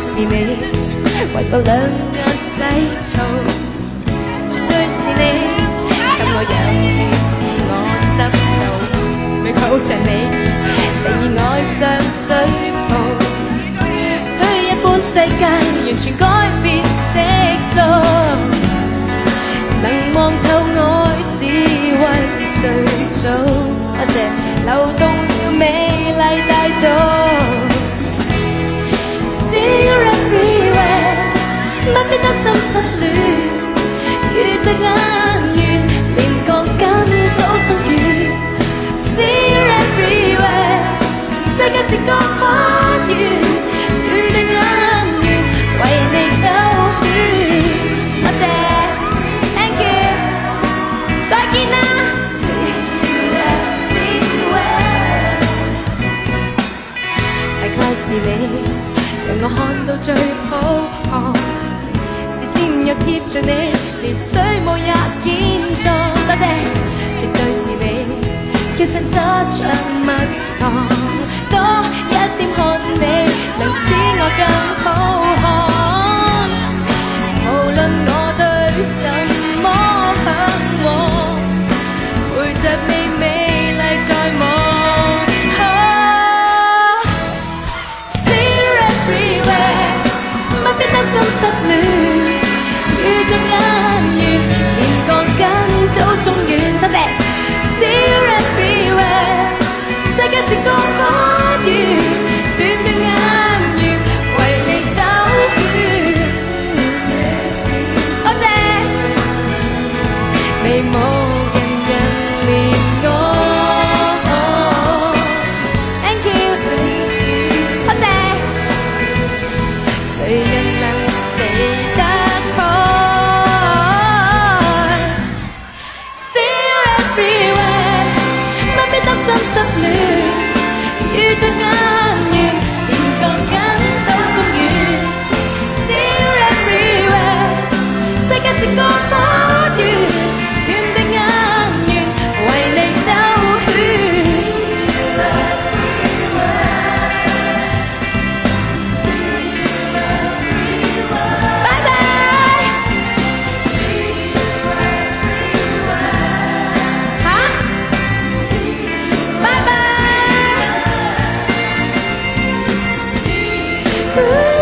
是你，為個兩眼洗澡，絕對是你，給我氧氣自我濕度，未抱着你，被愛上水泡，需要一般世界完全改變色素，能望透愛是為誰做？多謝流動了美麗大道。See you everywhere， 不必擔心失戀，遇着眼緣，連鋼筋都鬆軟。See you everywhere， 世界是個花園，短短眼緣，為你兜圈。多謝 ，Thank you， 再見啦。See you everywhere， 大概是你。讓我看到最好看，視線又貼着你，連水霧也建造。多謝，絕對是你，叫細沙像蜜糖，多一點看你，能使我更好看。無論我對什麼向往，陪着你美麗在望。別擔心失戀，遇着眼緣，連鋼筋都鬆軟。多謝 See you everywhere， 世界是個花園，短短眼緣，為你兜圈。多謝，未無人憐我。Thank you， 多謝，誰人？擔心失戀，遇着眼緣，連鋼筋都鬆軟。See you everywhere， 世界是個花園，短短眼緣，為你兜圈。拜拜。拜拜。